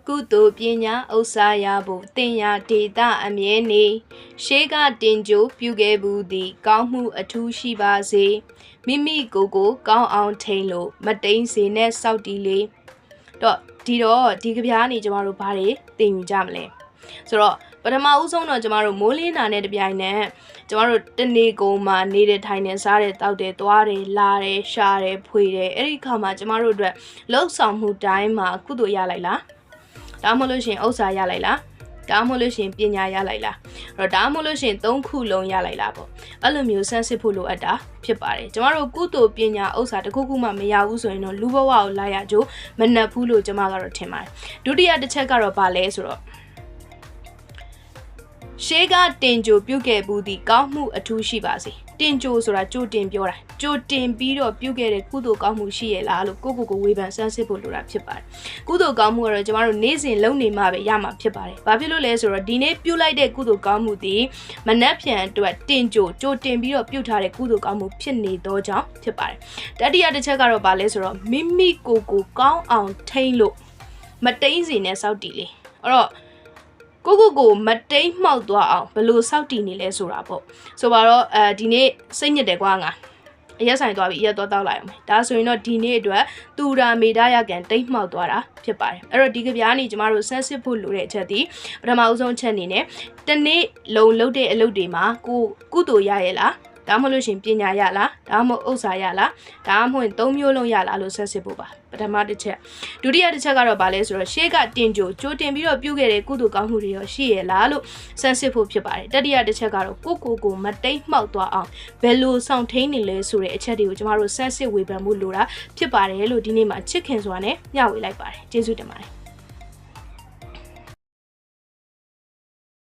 ကုသိုလ်ပညာဥစ္စာရဖို့တင်ရဒေတာအမြဲနေရှေးကတင်ကြိုပြုခဲ့ဘူးသည်ကောင်းမှုအထူးရှိပါစေမိမိကိုယ်ကိုကောင်းအောင်ထိန်လို့မတိန်စေနဲ့စောက်တီလေးတော့ဒီကဗျာနေကျမတို့ဘာတွေသင်ယူကြမလဲဆိုတော့ပထမဦးဆုံးတော့ကျမတို့မိုးလင်းတာနဲ့တပြိုင်နက်ကျမတို့တနေကုန်မှာနေတဲ့ထိုင်နေစားတယ်တောက်တယ်သွားတယ်လာတယ်ရှာတယ်ဖွေတယ်အဲ့ဒီခါမှာကျမတို့အတွက်လှုပ်ဆောင်မှုတိုင်းမှာကုသိုလ်ရလိုက်လားဒါမှမဟုတ်လို့ရှင်ဥစ္စာရလိုက်လားဒါမှမဟုတ်လို့ရှင်ပညာရလိုက်လားအဲ့တော့ဒါမှမဟုတ်လို့ရှင်၃ခုလုံးရလိုက်လားပေါ့အဲ့လိုမျိုးစမ်းစစ်ဖို့လိုအပ်တာဖြစ်ပါတယ်ကျမတို့ကုသိုလ်ပညာဥစ္စာတစ်ခုခုမှမရဘူးဆိုရင်တော့လူဘဝကိုလာရကြိုးမနှက်ဘူးလို့ကျမကတော့ထင်ပါတယ်ဒုတိယတစ်ချက်ကတော့ဗာလဲဆိုတော့ရှေးကတင်ကြိုပြုတ်ခဲ့ဘူးဒီကောင်းမှုအထူးရှိပါစေတင်ကြိုဆိုတာကြိုတင်ပြောတာကြိုတင်ပြီးတော့ပြုတ်ခဲ့တဲ့ကုသိုလ်ကောင်းမှုရှိရလားလို့ကိုဝေဖန်စမ်းစစ်ဖို့လိုတာဖြစ်ပါတယ်ကုသိုလ်ကောင်းမှုကတော့ကျမတို့နေ့စဉ်လုပ်နေမှပဲရမှာဖြစ်ပါတယ်ဘာဖြစ်လို့လဲဆိုတော့ဒီနေ့ပြုတ်လိုက်တဲ့ကုသိုလ်ကောင်းမှုဒီမနှက်ဖြန်အတွက်တင်ကြိုတင်ပြီးတော့ပြုတ်ထားတဲ့ကုသိုလ်ကောင်းမှုဖြစ်နေတော့ကြောင်းဖြစ်ပါတယ်တတိယတစ်ချက်ကတော့ဗာလဲဆိုတော့မိမိကိုယ်ကိုကောင်းအောင်ထိန်းလို့မတိန်စီနဲ့စောက်တီလေးအဲ့တော့ကိုမတိမ်မှောက်သွားအောင်ဘလို့စောက်တည်နေလဲဆိုတာပေါ့ဆိုတော့ဒီနေ့စိတ်ညစ်တယ်ကွာငါအရက်ဆိုင်သွားပြီးအရက်တော့တောက်လိုက်အောင်ဒါဆိုရင်တော့ဒီနေ့အတွက်တူရာမေဒါရကန်တိမ်မှောက်သွားတာဖြစ်ပါတယ်အဲ့တော့ဒီကဗျာနေကျမတို့ဆန်းစစ်ဖို့လိုတဲ့အချက်ဒီပထမအဆုံးချက်အနေနဲ့တနေ့လုံလုပ်တဲ့အလုပ်တွေမှာကုသိုလ်ရရဲ့လားဒါမှမဟုတ်လို့ရှင်ပညာရလားဒါမှမဟုတ်ဥစ္စာရလားဒါမှမဟုတ်၃မျိုးလုံးရလားလို့ဆက်စစ်ဖို့ပါပထမတစ်ချက်ဒုတိယတစ်ချက်ကတော့ဗာလဲဆိုတော့ရှေးကတင်ကြိုတင်ပြီးတော့ပြုခဲ့တဲ့ကုသိုလ်ကောင်းမှုတွေရောရှိရလားလို့ဆက်စစ်ဖို့ဖြစ်ပါတယ်တတိယတစ်ချက်ကတော့ကိုမတိမ်မှောက်သွားအောင်ဘယ်လိုဆောင်ထိန်နေလဲဆိုတဲ့အချက်တွေကိုကျမတို့ဆက်စစ်ဝေဖန်မှုလိုတာဖြစ်ပါတယ်လို့ဒီနေ့မှာချစ်ခင်စွာနဲ့မျှဝေလိုက်ပါတယ်ကျေးဇူးတင်ပါတယ်